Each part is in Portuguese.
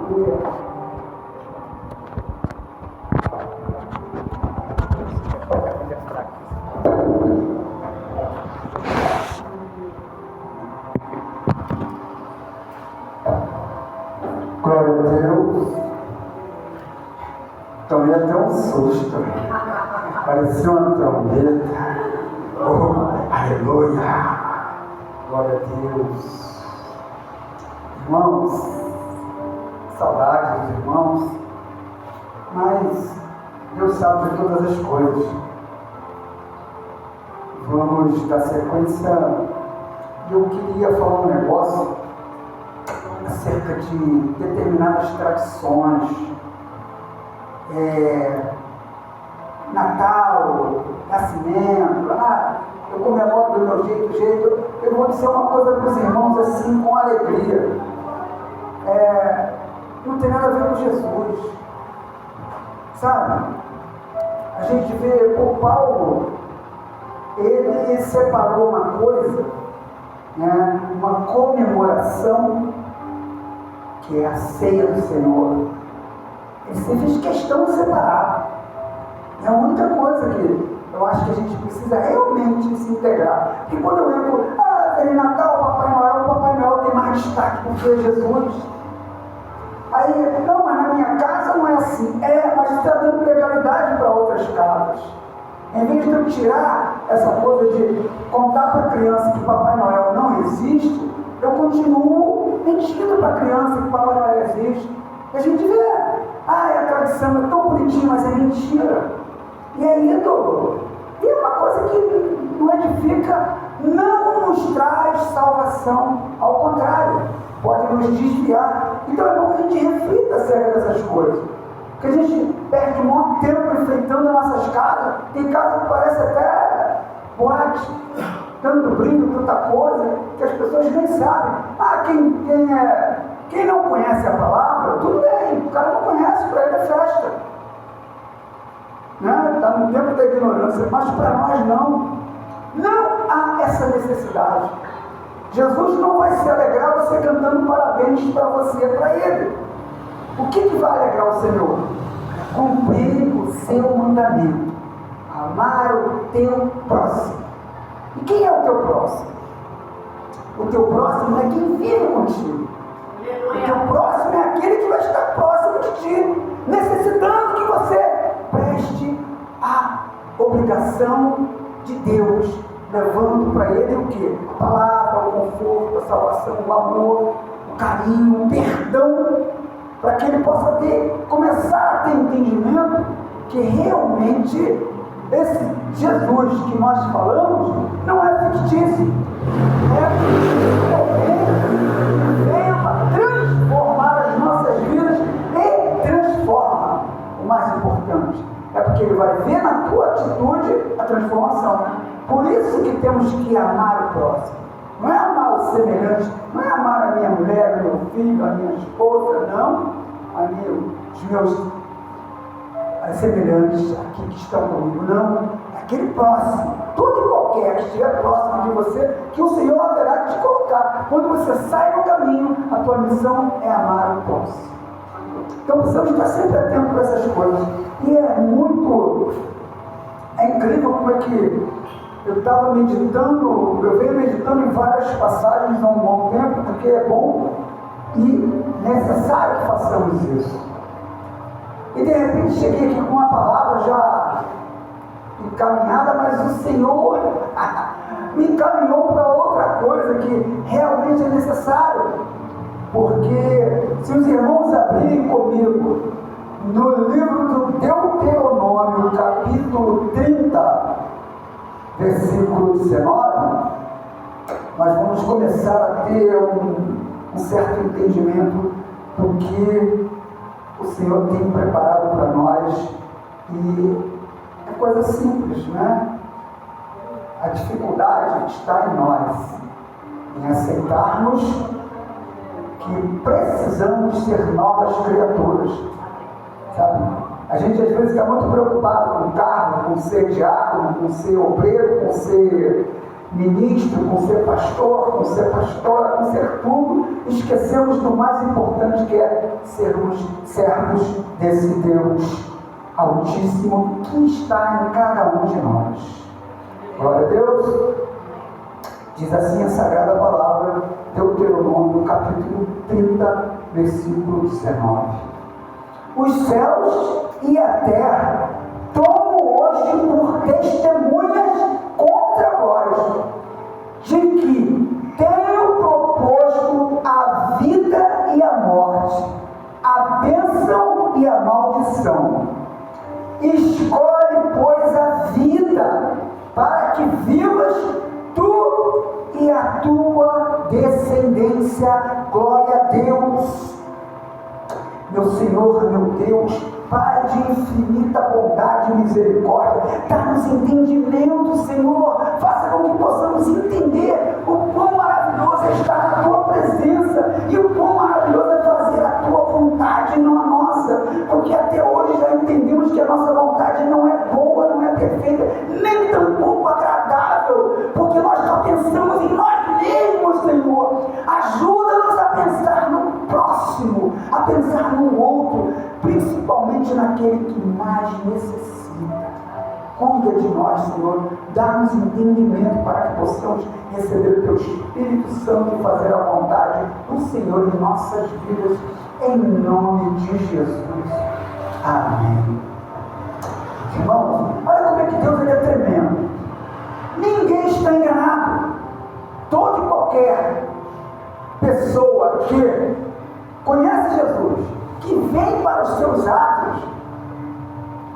Glória a Deus. Tomei até um susto. Parecia uma trombeta. Oh, aleluia. Glória a Deus. Irmãos, saudade dos irmãos, mas Deus sabe de todas as coisas. Vamos dar sequência. Eu queria falar um negócio acerca de determinadas tradições, Natal, nascimento, eu comemoro do meu jeito. Eu vou dizer uma coisa para os irmãos assim, com alegria. Não tem nada a ver com Jesus, sabe? A gente vê o Paulo, ele separou uma coisa, uma comemoração, que é a ceia do Senhor. Ele fez questão de separar. É a única coisa que eu acho que a gente precisa realmente se integrar. Porque quando eu entro, tem Natal, o Papai Noel tem mais destaque porque é Jesus. Aí, não, mas na minha casa não é assim. Mas está dando legalidade para outras casas. Em vez de eu tirar essa coisa de contar para a criança que Papai Noel não existe, eu continuo mentindo para a criança que Papai Noel existe. E a gente vê, a tradição é tão bonitinha, mas é mentira. E é ídolo. E é uma coisa que não edifica, não nos traz salvação. Ao contrário, pode nos desviar. Então é bom que a gente reflita acerca dessas coisas. Porque a gente perde muito tempo enfeitando nossas casas. Tem casa que parece até boate. Tanto brinco, tanta coisa, que as pessoas nem sabem. Quem não conhece a palavra, tudo bem. O cara não conhece, para ele é festa. Está no tempo da ignorância, mas para nós não há essa necessidade. Jesus não vai se alegrar você cantando parabéns para você, para ele. O que vai alegrar o Senhor? Cumprir o seu mandamento, amar o teu próximo. E quem é o teu próximo? O teu próximo é quem vive contigo. O teu próximo é aquele que vai estar próximo de ti, necessitando que você preste a obrigação de Deus, levando para ele o quê? A palavra, o conforto, a salvação, o amor, o carinho, o perdão, para que ele possa começar a ter entendimento que realmente esse Jesus que nós falamos não é fictício, veio para transformar as nossas vidas e transforma. O mais importante é porque ele vai ver na tua atitude a transformação. Por isso que temos que amar o próximo. Não é amar o semelhante, não é amar a minha mulher, o meu filho, a minha esposa, não. Os meus semelhantes aqui que estão comigo, não. É aquele próximo, todo e qualquer que estiver próximo de você, que o Senhor haverá de te colocar. Quando você sai no caminho, a tua missão é amar o próximo. Então precisamos estar sempre atentos para essas coisas. E é incrível como é que eu estava meditando, eu venho meditando em várias passagens há um bom tempo, porque é bom e necessário que façamos isso. E de repente cheguei aqui com uma palavra já encaminhada, mas o Senhor me encaminhou para outra coisa que realmente é necessário. Porque se os irmãos abrirem comigo no livro do Deuteronômio, capítulo 30, versículo 19, nós vamos começar a ter um certo entendimento do que o Senhor tem preparado para nós. E é coisa simples, né? A dificuldade está em nós, em aceitarmos que precisamos ser novas criaturas, sabe? A gente às vezes está muito preocupado com o cargo, com ser diácono, com ser obreiro, com ser ministro, com ser pastor, com ser pastora, com ser tudo, esquecemos do mais importante, que é sermos servos desse Deus Altíssimo que está em cada um de nós. Glória a Deus. Diz assim a Sagrada Palavra, Deuteronômio, capítulo 30, versículo 19. Os céus e a terra tomo hoje por testemunhas contra vós, de que tenho proposto a vida e a morte, a bênção e a maldição. Escolhe, pois, a vida, para que vivas tu e a tua descendência. Glória a Deus. Meu Senhor, meu Deus, Pai de infinita bondade e misericórdia, dá-nos entendimento, Senhor, faça com que possamos entender o quão maravilhoso é estar na Tua presença e o quão maravilhoso é fazer a Tua vontade e não a nossa, porque até hoje já entendemos que a nossa vontade não é boa, não é perfeita, nem tampouco agradável, porque nós só pensamos em nós mesmos, Senhor. Ajuda-nos a pensar no próximo, a pensar no outro, principalmente naquele que mais necessita. Cuida de nós, Senhor, dá-nos entendimento para que possamos receber o Teu Espírito Santo e fazer a vontade do Senhor em nossas vidas, em nome de Jesus. Amém. Irmãos, olha como é que Deus ele é tremendo. Ninguém está enganado. Toda e qualquer pessoa que conhece Jesus, que vem para os seus atos,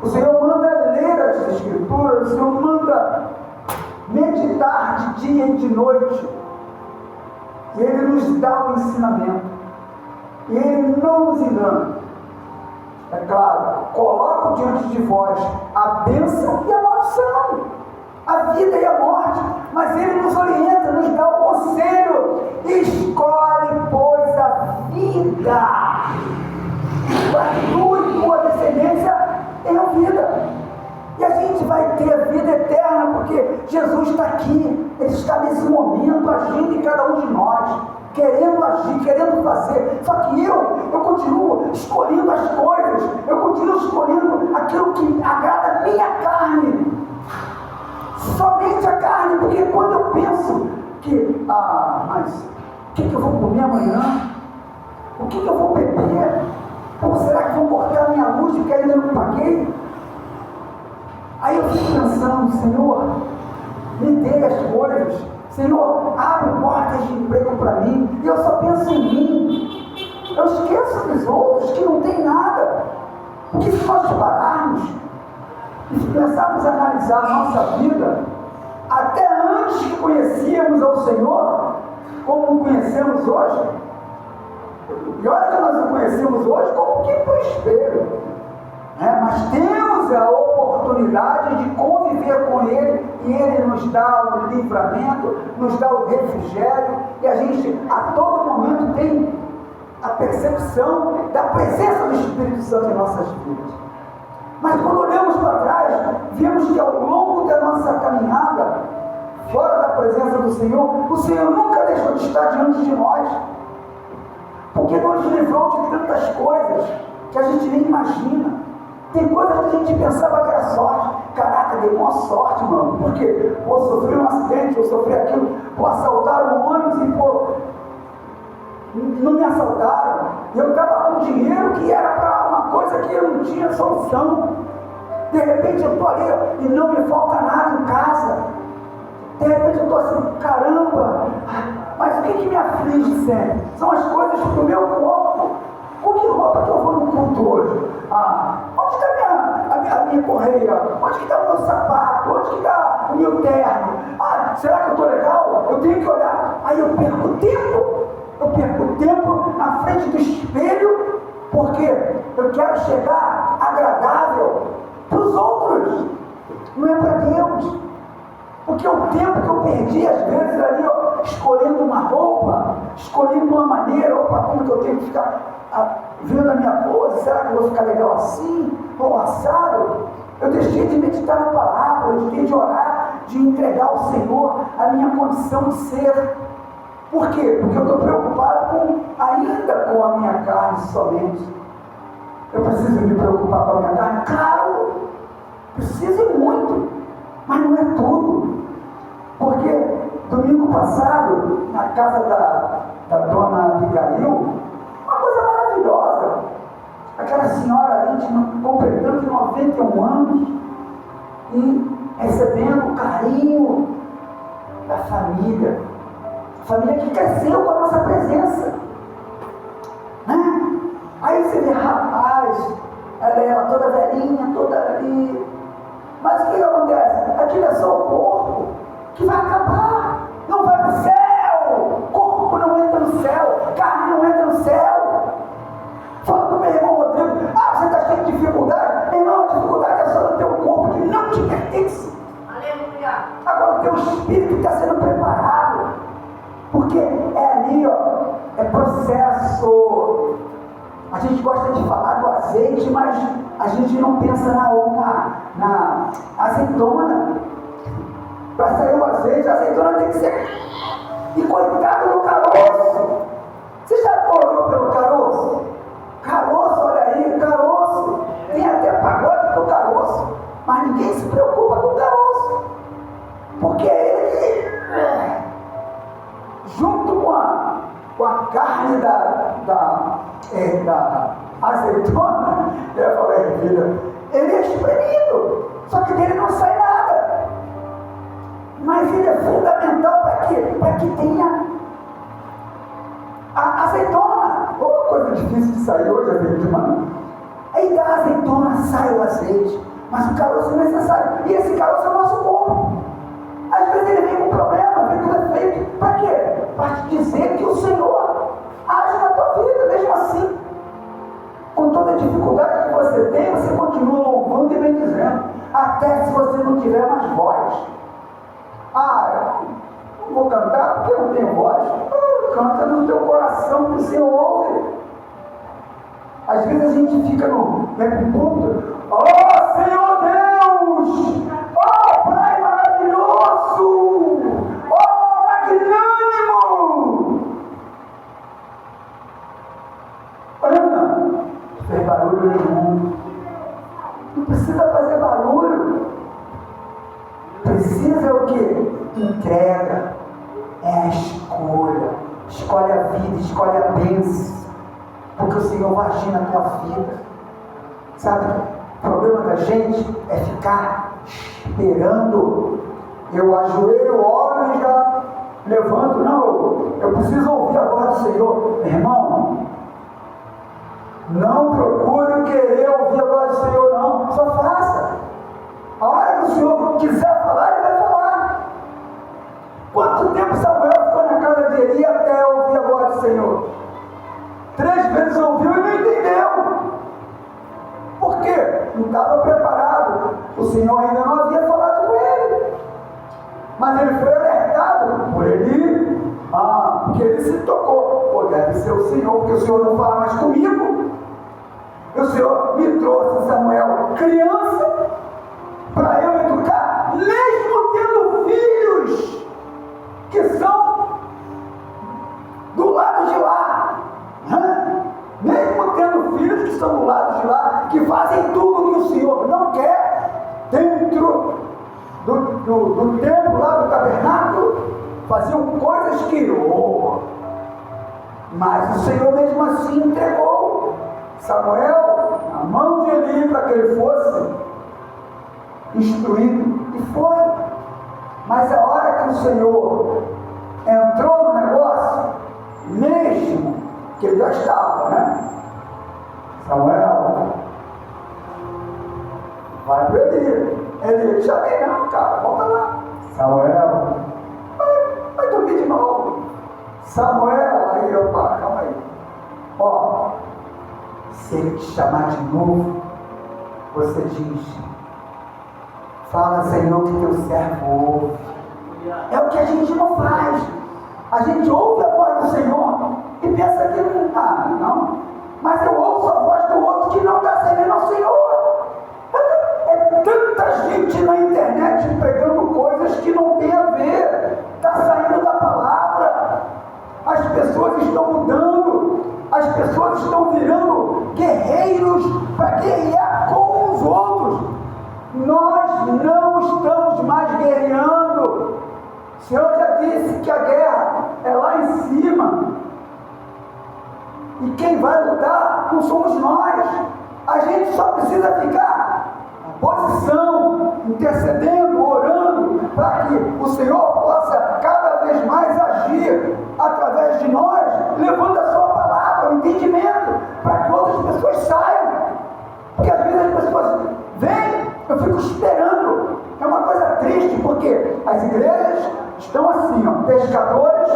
o Senhor manda ler as Escrituras, o Senhor manda meditar de dia e de noite, e Ele nos dá o ensinamento, e Ele não nos engana. É claro, coloco diante de vós a bênção e a maldição, a vida e a morte, mas Ele nos orienta, nos dá o conselho. Escolhe, pois, a vida, para tu e tua descendência tenham vida, e a gente vai ter a vida eterna, porque Jesus está aqui, Ele está nesse momento agindo em cada um de nós, querendo agir, querendo fazer. Só que eu continuo escolhendo as coisas, eu continuo escolhendo aquilo que agrada a minha carne, somente a carne, porque quando eu penso que, mas o que eu vou comer amanhã? O que eu vou beber? Ou será que vão cortar a minha luz porque ainda não paguei? Aí eu fico pensando, Senhor, me dê as coisas, Senhor, abre portas de emprego para mim, e eu só penso em mim, eu esqueço dos outros que não tem nada. Porque se nós pararmos e começarmos a analisar a nossa vida, até antes que conhecíamos ao Senhor, como o conhecemos hoje, e olha que nós o conhecemos hoje como que por espelho, mas temos a oportunidade de conviver com Ele, e Ele nos dá o livramento, nos dá o refrigério, e a gente a todo momento tem a percepção da presença do Espírito Santo em nossas vidas. Mas quando olhamos para trás, vemos que ao longo da nossa caminhada, fora da presença do Senhor, o Senhor nunca deixou de estar diante de nós, porque nos livrou de tantas coisas que a gente nem imagina. Tem coisas que a gente pensava que era sorte. Caraca, dei uma sorte, mano, porque sofri um acidente, sofri aquilo, assaltaram um ônibus e não me assaltaram, e eu estava com dinheiro que era para uma coisa que eu não tinha solução. De repente eu estou ali e não me falta nada em casa. De repente eu estou assim, caramba, mas o que me aflige sempre? São as coisas do meu corpo. Com que roupa que eu vou no culto hoje? Onde está a minha correia? Onde que está o meu sapato? Onde que está o meu terno? Será que eu estou legal? Eu tenho que olhar. Aí eu perco tempo na frente do espelho, porque eu quero chegar agradável para os outros, não é para Deus. Porque o tempo que eu perdi, às vezes, ali, escolhendo uma roupa, escolhendo uma maneira, como que eu tenho que ficar vendo a minha pose, será que eu vou ficar legal assim, ou assado? Eu deixei de meditar na palavra, eu deixei de orar, de entregar ao Senhor a minha condição de ser. Por quê? Porque eu estou preocupado ainda com a minha carne somente. Eu preciso me preocupar com a minha carne? Claro, preciso muito, mas não é tudo. Porque domingo passado, na casa da dona Abigail, uma coisa maravilhosa. Aquela senhora ali, completando 91 anos, e recebendo o carinho da família. Família que cresceu com a nossa presença, né? Aí você vê, rapaz, ela toda velhinha, toda ali. Mas o que acontece? Aquilo é só o corpo que vai acabar, não vai para o céu. Corpo não entra no céu, carne não entra no céu. Fala para o meu irmão Rodrigo: você está cheio de dificuldade. Meu irmão, a dificuldade é só no teu corpo que não te pertence. Aleluia. Agora o teu espírito está sendo preparado, porque é ali, é processo. A gente gosta de falar do azeite, mas a gente não pensa na azeitona. Para sair o azeite, a azeitona tem que ser. E coitado do caroço. Você já orou pelo caroço? Caroço, olha aí, caroço. Tem até pagode pro caroço, mas ninguém se preocupa com o caroço, porque ele, junto com a carne da azeitona, eu falei, filha, ele é espremido, só que dele não sai nada. Mas ele é fundamental para quê? Para que tenha a azeitona. Oh, coisa difícil de sair hoje, azeitona. Aí da azeitona sai o azeite, mas o caroço é necessário. E esse caroço é o nosso corpo. Às vezes ele vem com problema, vem com defeito. Para quê? Para te dizer que o Senhor age na tua vida, mesmo assim. Com toda a dificuldade que você tem, você continua louvando e bendizendo. Até se você não tiver mais voz. Eu não vou cantar porque eu não tenho voz. Canta no teu coração que o Senhor ouve. Às vezes a gente fica no ponto. Oh Senhor Deus! Oh Pai maravilhoso! Oh magnânimo! Olha, não fez barulho nenhum. Não precisa fazer barulho. Precisa o quê? Entrega. É a escolha. Escolhe a vida, escolhe a bênção. Porque o Senhor vai agir na tua vida. Sabe? O problema da gente é ficar esperando. Eu ajoelho, oro e já levanto. Não, eu preciso ouvir a voz do Senhor. Meu irmão, não procure querer ouvir a voz do Senhor, não. Só faça. A hora que o Senhor quiser falar, Ele vai falar. Quanto tempo Samuel ficou na casa de Eli até ouvir a voz do Senhor? 3 vezes ouviu e não entendeu. Por quê? Não estava preparado. O Senhor ainda não havia falado com ele. Mas ele foi alertado por Eli. Porque ele se tocou. Pô, deve ser o Senhor, porque o Senhor não fala mais comigo. E o Senhor me trouxe Samuel criança para eu educar, mesmo tendo filhos que são do lado de lá, mesmo tendo filhos que estão do lado de lá, que fazem tudo que o Senhor não quer, dentro do templo lá do tabernáculo, faziam coisas que, mas o Senhor mesmo assim entregou Samuel na mão de Eli para que ele fosse instruído, e foi. Mas a hora que o Senhor entrou no negócio, mesmo que ele já estava, né? Samuel, vai para Eli. Ele, chamei não, cara, volta lá. Samuel, vai dormir de novo. Samuel, aí, opa, calma aí. Se ele te chamar de novo, você diz: fala, Senhor, que teu servo ouve. É o que a gente não faz. A gente ouve a voz do Senhor e pensa que não. Mas eu ouço a voz do outro que não está servindo ao Senhor. É tanta gente na internet pregando coisas E quem vai lutar não somos nós. A gente só precisa ficar em posição, intercedendo, orando, para que o Senhor possa cada vez mais agir através de nós, levando a sua palavra, o entendimento, para que outras pessoas saiam. Porque às vezes as pessoas vêm, eu fico esperando. É uma coisa triste, porque as igrejas estão assim, ó, pescadores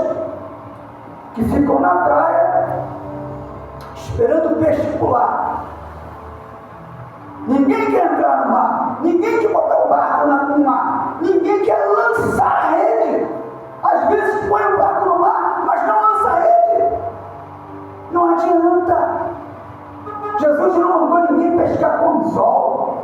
que ficam na praia esperando o peixe pular. Ninguém quer entrar no mar, ninguém quer botar o barco no mar, ninguém quer lançar a rede. Às vezes põe o barco no mar, mas não lança a rede. Não adianta. Jesus não mandou ninguém pescar com anzol,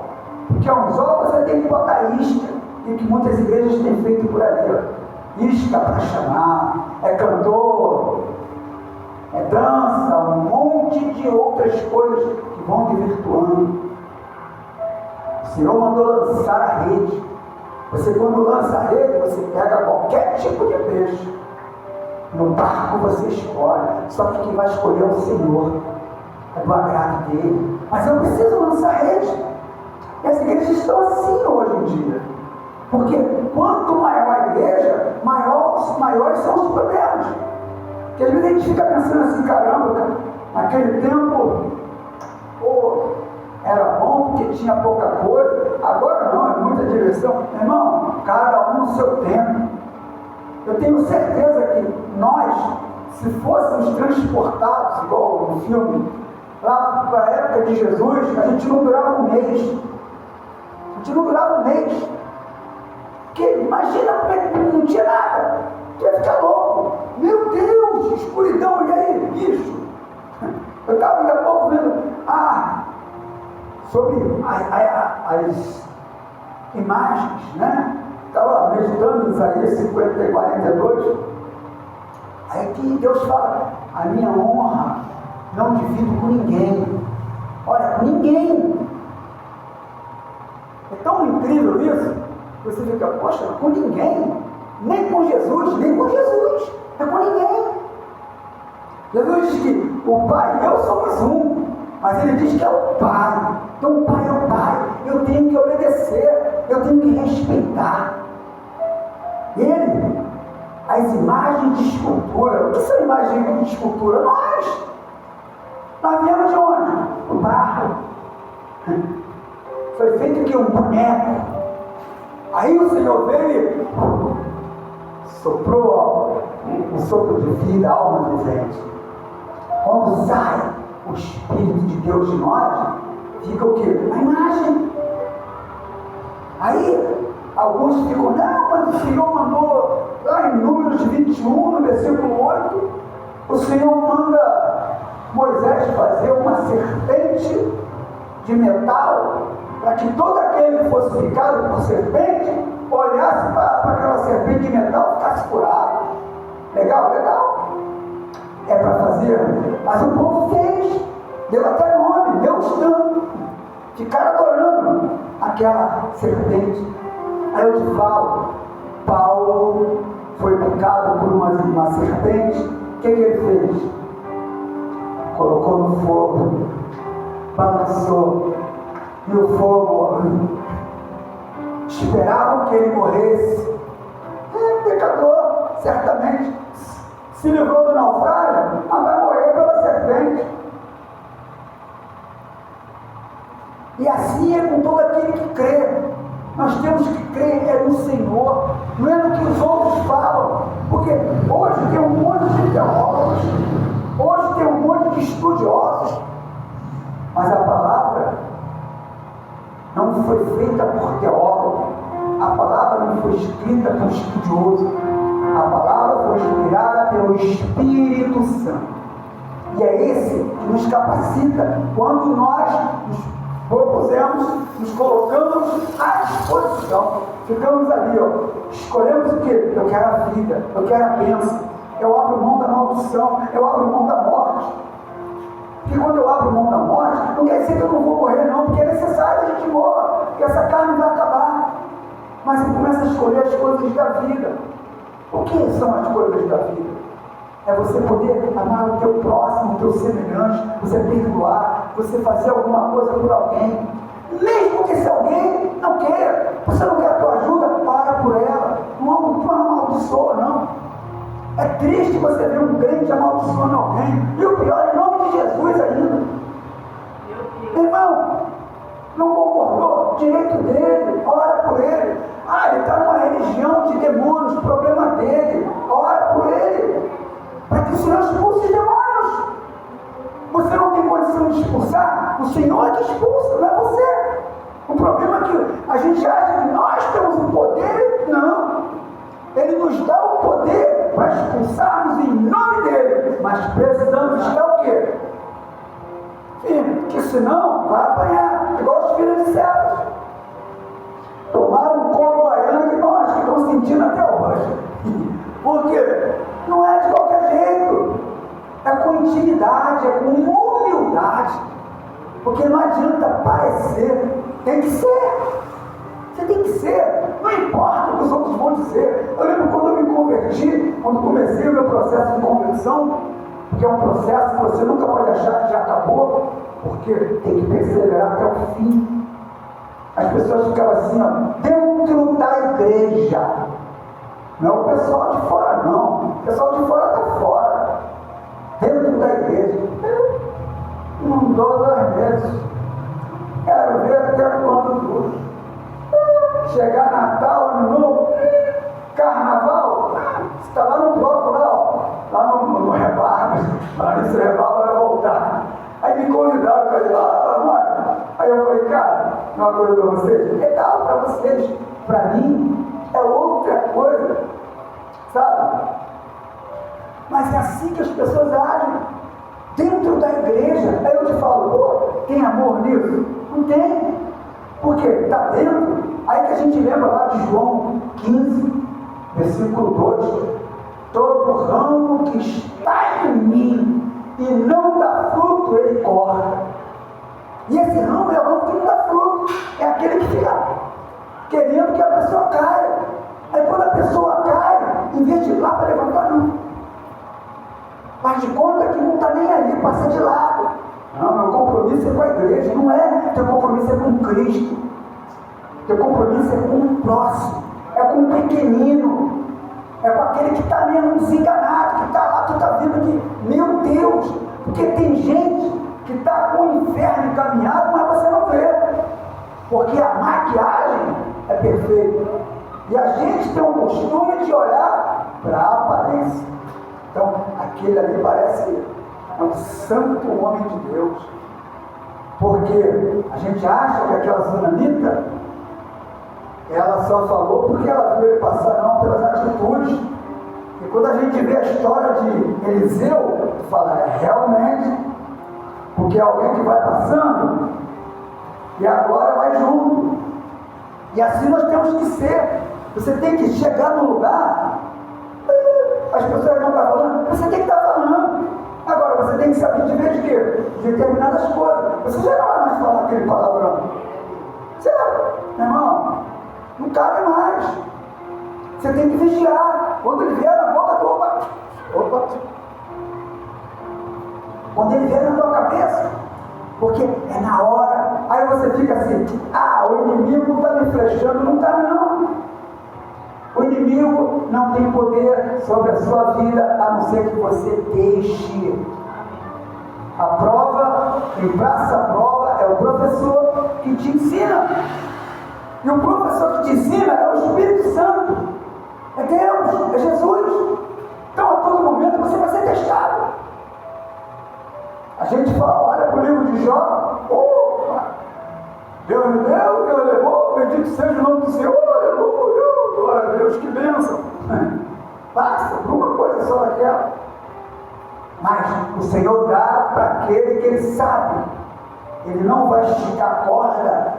porque anzol você tem que botar isca, e que muitas igrejas têm feito por aí, ó. Isca para chamar, é cantor, é dança, um monte de outras coisas que vão divirtuando. O Senhor mandou lançar a rede. Você, quando lança a rede, você pega qualquer tipo de peixe. No barco você escolhe, só que quem vai escolher é o Senhor, é do agrado dele. Mas eu preciso lançar a rede. E as igrejas estão assim hoje em dia. Porque quanto maior a igreja, maiores são os problemas. Porque às vezes a gente fica pensando assim, caramba, cara, naquele tempo, era bom porque tinha pouca coisa, agora não, é muita diversão. Irmão, cada um no seu tempo. Eu tenho certeza que nós, se fôssemos transportados, igual no filme, lá para a época de Jesus, a gente não durava um mês. A gente não durava um mês. Porque imagina como é que não tinha nada. Tu ia ficar louco. Meu Deus, escuridão, e aí, bicho? Eu estava ainda há pouco vendo sobre as imagens, né? Estava meditando em Isaías 50 e 42. Aí que Deus fala: a minha honra não divido com ninguém. Olha, com ninguém. É tão incrível isso. Você fica, poxa, com ninguém. Nem com Jesus, nem com Jesus. É com ninguém. Jesus diz que o Pai e eu somos um. Mas ele diz que é o Pai. Então o Pai é o Pai. Eu tenho que obedecer. Eu tenho que respeitar. Ele, as imagens de escultura. O que são imagens de escultura? Nós viemos de onde? O barro. Foi feito aqui um boneco. Aí o Senhor veio e soprou um sopro de vida, alma vivente. Quando sai o Espírito de Deus de nós, fica o quê? A imagem. Aí alguns ficam, não, mas o Senhor mandou, lá em Números 21, no versículo 8, o Senhor manda Moisés fazer uma serpente de metal, para que todo aquele que fosse picado por serpente, olhasse para aquela serpente de metal e ficasse curado. Legal, legal. É para fazer, mas o povo fez, deu até nome, deu tanto, ficaram adorando aquela serpente. Aí eu te falo, Paulo foi picado por uma serpente. O que ele fez? Colocou no fogo, balançou, e o fogo esperavam que ele morresse. Pecador, certamente se livrou do naufrágio, mas vai morrer pela serpente. E assim é com todo aquele que crê. Nós temos que crer no Senhor, não é no que os outros falam. Porque hoje tem um monte de teólogos, hoje tem um monte de estudiosos, mas a palavra não foi feita por teólogo, a palavra não foi escrita por estudioso, a palavra foi inspirada pelo Espírito Santo. E é esse que nos capacita quando nós nos propusemos, nos colocamos à disposição. Ficamos ali, escolhemos o quê? Eu quero a vida, eu quero a bênção, eu abro mão da maldição, eu abro mão da morte. Porque quando eu abro mão da morte, não quer dizer que eu não vou morrer não, porque é necessário que a gente morra, porque essa carne vai acabar. Mas eu começo a escolher as coisas da vida. O que são as coisas da vida? É você poder amar o teu próximo, o teu teu semelhante, você perdoar, você fazer alguma coisa por alguém. Mesmo que esse alguém não queira, você não quer a tua ajuda, para por ela. Não amaldiçoa, não. É triste você ver um crente amaldiçoando alguém. E o pior, em nome de Jesus ainda. Irmão, não concordou? Direito dele, ora por ele. Ele está numa religião de demônios, problema dele. Ora por ele, para que o Senhor expulse os demônios. Você não tem condição de expulsar? O Senhor é que expulsa, não é você. O problema é que a gente acha que nós temos o poder. Não. Ele nos dá o poder para expulsarmos em nome dele. Mas precisamos estar o quê? Firme, porque senão vai apanhar, igual os filhos de servos. Tomaram um couro baiano que nós que estão sentindo até hoje. Por quê? Não é de qualquer jeito. É com intimidade, é com humildade. Porque não adianta parecer, tem que ser. Você tem que ser. Não importa o que os outros vão dizer. Eu lembro quando eu me converti, quando comecei o meu processo de conversão, que é um processo que você nunca pode achar que já acabou, porque tem que perseverar até o fim. As pessoas ficavam assim, dentro da igreja. Não é o pessoal de fora, não. O pessoal de fora está fora. Dentro da igreja. Não dou 2 meses. Quero ver até quando dura. Chegar Natal, Ano Novo, Carnaval, você está lá no bloco, lá no rebarba. Lá nesse rebarba vai voltar. Aí me convidaram para ir lá, mano. Aí eu falei, cara, uma coisa para vocês, legal para vocês, para mim é outra coisa, sabe? Mas é assim que as pessoas agem, dentro da igreja. Aí eu te falo, tem amor nisso? Não tem, porque está dentro. Aí que a gente lembra lá de João 15, versículo 2, todo ramo que está em mim e não dá fruto, ele corta. E esse ramo é o ramo que não dá fruto, é aquele que fica querendo que a pessoa caia. Aí quando a pessoa cai, em vez de ir lá para levantar, não. Faz de conta que não está nem aí, passa de lado. Não, meu compromisso é com a igreja, não é? Teu compromisso é com Cristo. Teu compromisso é com o próximo, é com o pequenino, é com aquele que está mesmo desenganado, que está lá, tu está vendo que, meu Deus, porque tem gente que está com o inferno encaminhado, mas você não vê, porque a maquiagem é perfeita, e a gente tem o costume de olhar para a aparência. Então, aquele ali parece um santo homem de Deus, porque a gente acha que aquela sunamita, ela só falou porque ela viu ele passar, não pelas atitudes. E quando a gente vê a história de Eliseu, fala, realmente, porque é alguém que vai passando e agora vai junto. E assim nós temos que ser. Você tem que chegar no lugar, as pessoas não estão falando, você tem que estar falando. Agora você tem que saber de ver de quê? De determinadas coisas. Você já não vai mais falar aquele palavrão. Certo, meu irmão? Não cabe mais. Você tem que vigiar. Quando ele vier na boca, opa. Quando ele vier na tua cabeça, porque é na hora. Aí você fica assim, o inimigo está me flechando. Não está, não. O inimigo não tem poder sobre a sua vida, a não ser que você deixe. A prova, quem passa a prova é o professor que te ensina. E o professor que te ensina é o Espírito Santo, é Deus, é Jesus. Então a todo momento você vai ser testado. A gente fala, olha para o livro de Jó, Deus me deu, Deus levou, bendito seja o nome do Senhor, aleluia, glória a Deus, que bênção. Basta, uma coisa só daquela. Mas o Senhor dá para aquele que Ele sabe. Ele não vai esticar a corda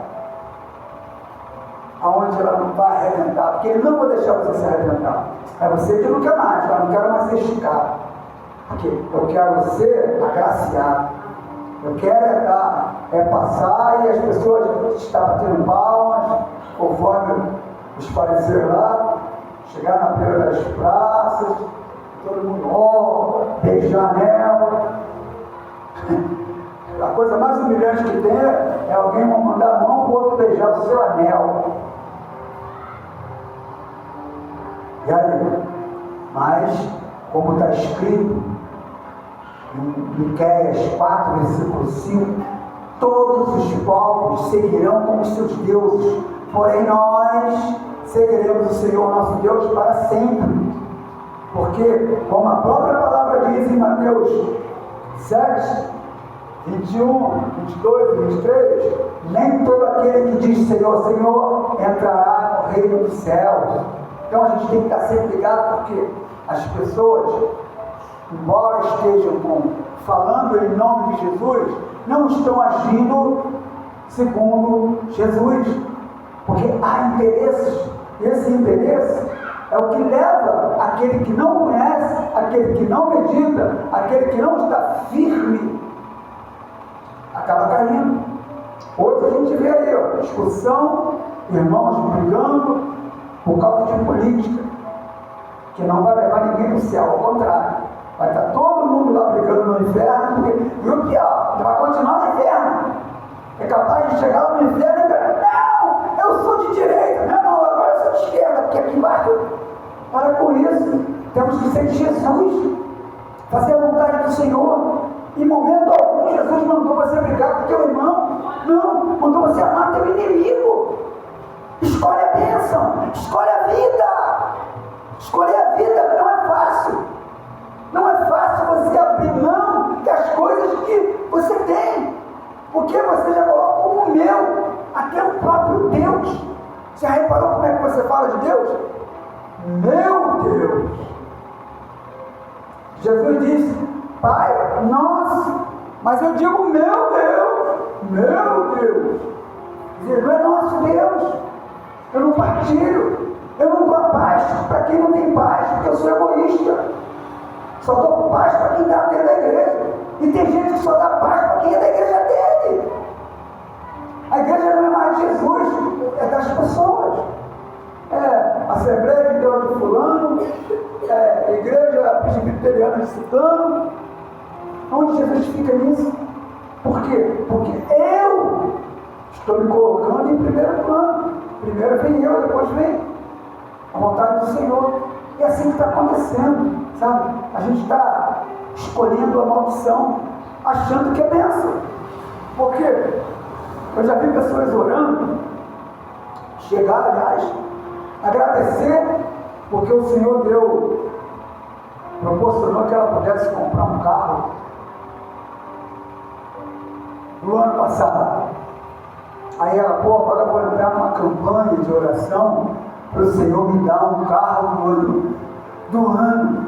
aonde ela não vai arrebentar, porque Ele não vai deixar você se arrebentar. É você que não quer mais, eu não quero mais ser esticado. Porque eu quero ser agraciado. Eu quero passar e as pessoas estão batendo palmas, conforme os pareceres lá, chegar na beira das praças, todo mundo beijar nela. humilhante que tem é alguém mandar a mão para o outro beijar o seu anel. E aí? Mas, como está escrito em Miqueias 4, versículo 5, todos os povos seguirão como seus deuses, porém nós seguiremos o Senhor nosso Deus para sempre. Porque, como a própria palavra diz em Mateus 7, 21, 22, 23, nem todo aquele que diz Senhor, Senhor, entrará no reino dos céus. Então a gente tem que estar sempre ligado, porque as pessoas, embora estejam falando em nome de Jesus, não estão agindo segundo Jesus, porque há interesses. Esse interesse é o que leva aquele que não conhece, aquele que não medita, aquele que não está firme, acaba caindo. Hoje a gente vê aí, ó, discussão, irmãos brigando por causa de política, que não vai levar ninguém para o céu, ao contrário, vai estar todo mundo lá brigando no inferno, porque, e o pior, vai continuar no inferno, é capaz de chegar lá no inferno e dizer, não, eu sou de direita, não, agora eu sou de esquerda, porque aqui embaixo, para com isso, temos que ser de Jesus, fazer a vontade do Senhor. Em momento algum, Jesus mandou você brigar com teu irmão, não, mandou você amar teu inimigo. Escolhe a bênção, escolhe a vida. Escolher a vida não é fácil. Não é fácil você abrir mão das coisas que você tem, porque você já coloca como meu, até o próprio Deus. Já reparou como é que você fala de Deus? Meu Deus. Jesus disse, Pai, nosso, mas eu digo meu Deus, meu Deus. Dizer, não é nosso Deus. Eu não partilho, eu não dou a paz para quem não tem paz, porque eu sou egoísta. Só dou paz para quem está dentro da igreja. E tem gente que só dá paz para quem é da igreja dele. A igreja não é mais de Jesus, é das pessoas. É Assembleia de Deus de fulano, é Igreja Presbiteriana de ciclano. Onde Jesus fica nisso? Por quê? Porque eu estou me colocando em primeiro plano. Primeiro vem eu, depois vem a vontade do Senhor. E é assim que está acontecendo, sabe? A gente está escolhendo a maldição, achando que é bênção. Por quê? Eu já vi pessoas orando, chegar, aliás, agradecer, porque o Senhor proporcionou que ela pudesse comprar um carro no ano passado. Aí ela, agora vou entrar numa campanha de oração para o Senhor me dar um carro do ano.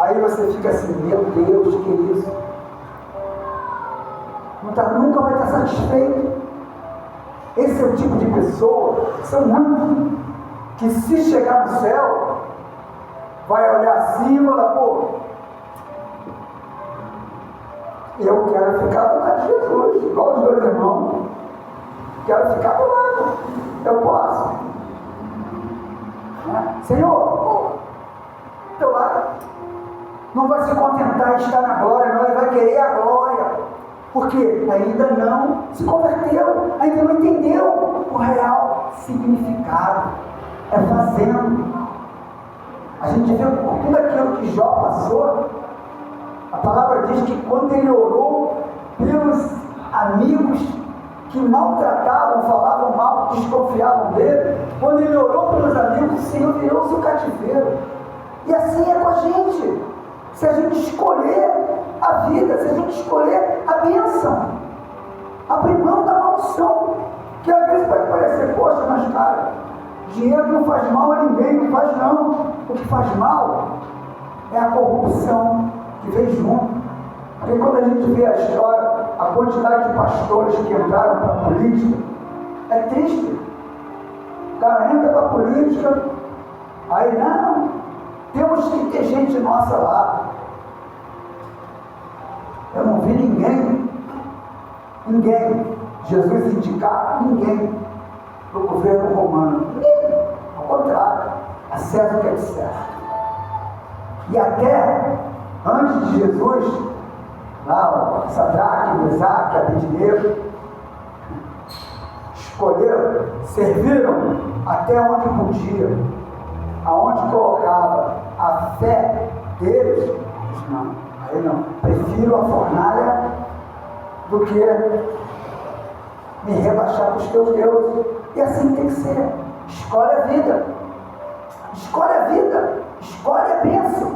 Aí você fica assim, meu Deus, que isso? Nunca vai estar satisfeito. Esse é o tipo de pessoa, são muitos, que se chegar no céu, vai olhar assim e falar, eu quero ficar do lado de Jesus, igual os dois irmãos. Quero ficar do lado. Eu posso. Senhor, teu lado não vai se contentar em estar na glória, não, ele vai querer a glória. Porque ainda não se converteu, ainda não entendeu o real significado. É fazendo. A gente vê por tudo aquilo que Jó passou. A palavra diz que quando ele orou pelos amigos que maltratavam, falavam mal, desconfiavam dele, quando ele orou pelos amigos, o Senhor virou o seu cativeiro. E assim é com a gente. Se a gente escolher a vida, se a gente escolher a bênção, abrir mão da maldição, que às vezes pode parecer, poxa, mas cara, dinheiro não faz mal a ninguém, não faz não. O que faz mal é a corrupção que vem junto. Porque quando a gente vê a história, a quantidade de pastores que entraram para a política, é triste. O cara entra para a política, aí não, temos que ter gente nossa lá. Eu não vi ninguém, Jesus indicar ninguém para o governo romano. Ninguém. Ao contrário, a César que é de César. E até antes de Jesus, lá Sadraque, Mesaque, Abednego, escolheram, serviram até onde podia, aonde colocava a fé deles. Não, aí não, prefiro a fornalha do que me rebaixar para os teus deuses. E assim tem que ser. Escolhe a vida, escolhe a vida, escolhe a bênção,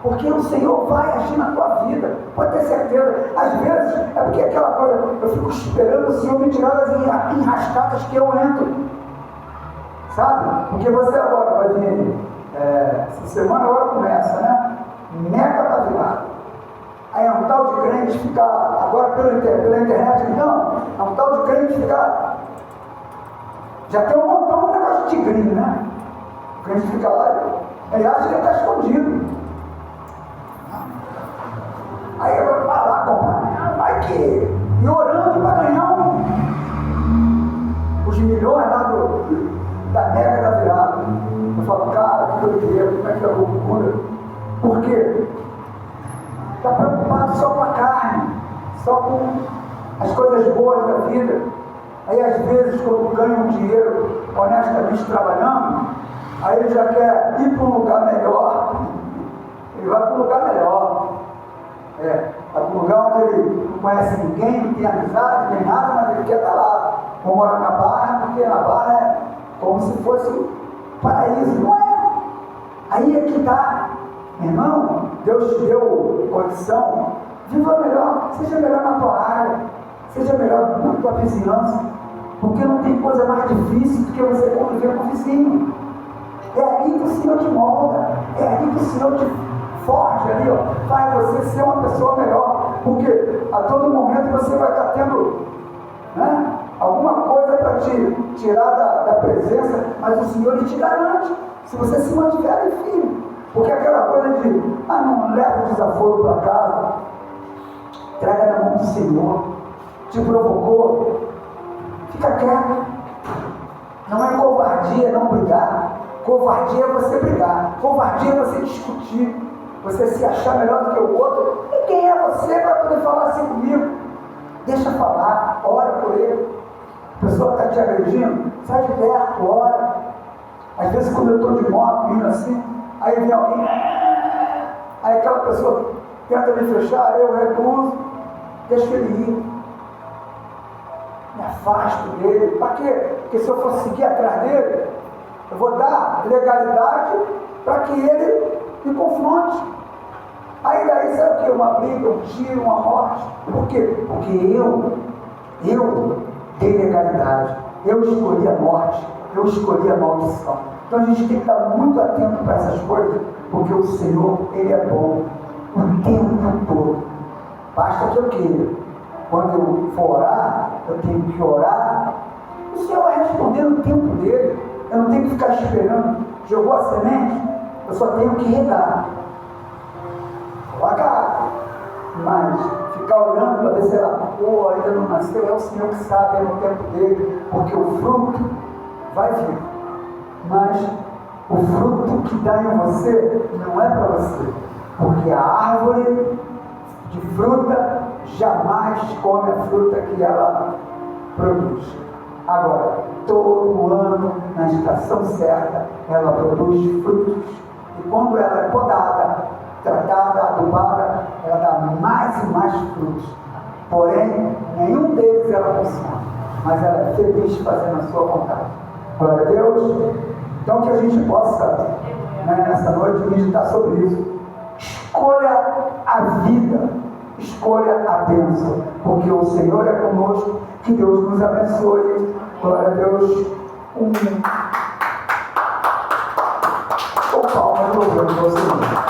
porque o Senhor vai agir na tua vida, pode ter certeza. Às vezes é porque aquela coisa, eu fico esperando o Senhor me tirar das enrascadas que eu entro, sabe? Porque você agora vai vir, essa semana agora começa, né? Meta para virar. Aí é um tal de crente ficar, agora pela internet, não, é um tal de crente ficar, já tem um montão de negócio de tigrinho, né? O crente fica lá, ele acha que ele está escondido. Aí eu vou falar, compadre, vai que, e orando para ganhar os milhões lá da mega da virada. Eu falo, cara, que doideira, como é que é a loucura? Por quê? Está preocupado só com a carne, só com as coisas boas da vida. Aí às vezes, quando ganha um dinheiro honestamente trabalhando, aí ele já quer ir para um lugar melhor. Ele vai para um lugar melhor. Vai para um lugar onde ele não conhece ninguém, não tem amizade, nem nada, mas ele quer estar lá. Vou morar na Barra, porque na Barra é como se fosse um paraíso. Não é? Aí é que está. Meu irmão, Deus te deu condição, viva melhor, seja melhor na tua área, seja melhor na tua vizinhança, porque não tem coisa mais difícil do que você conviver com o vizinho. É aí que o Senhor te molda, é aí que o Senhor te forge ali, ó, faz você ser uma pessoa melhor, porque a todo momento você vai estar tendo, né, alguma coisa para te tirar da presença, mas o Senhor te garante, se você se mantiver ali firme. Porque aquela coisa de, não leva o desaforo para casa, traga na mão do Senhor, te provocou, fica quieto. Não é covardia não brigar, covardia é você brigar, covardia é você discutir, você se achar melhor do que o outro. E quem é você para poder falar assim comigo? Deixa falar, ora por ele. A pessoa está te agredindo, sai de perto, ora. Às vezes quando eu estou de moto, indo assim, aí vem alguém, aí aquela pessoa tenta me fechar, eu recuso, deixo ele ir, me afasto dele. Para quê? Porque se eu for seguir atrás dele, eu vou dar legalidade para que ele me confronte. Aí daí sabe o que? Uma briga, um tiro, uma morte. Por quê? Porque eu dei legalidade, eu escolhi a morte, eu escolhi a maldição. Então a gente tem que estar muito atento para essas coisas, porque o Senhor, Ele é bom o tempo todo. Basta que eu queira. Quando eu for orar, eu tenho que orar, o Senhor vai responder no tempo dele. Eu não tenho que ficar esperando. Jogou a semente, eu só tenho que regar. Coloca água. Mas ficar olhando para ver se ela, ainda não nasceu, é o Senhor que sabe, é no tempo dele, porque o fruto vai vir. Mas o fruto que dá em você não é para você, porque a árvore de fruta jamais come a fruta que ela produz. Agora, todo ano, na estação certa, ela produz frutos, e quando ela é podada, tratada, adubada, ela dá mais e mais frutos. Porém, nenhum deles ela consome, mas ela é feliz fazendo a sua vontade. Glória a Deus. Então que a gente possa, nessa noite, meditar sobre isso. Escolha a vida, escolha a bênção, porque o Senhor é conosco. Que Deus nos abençoe. Glória a Deus. Palmas do Senhor.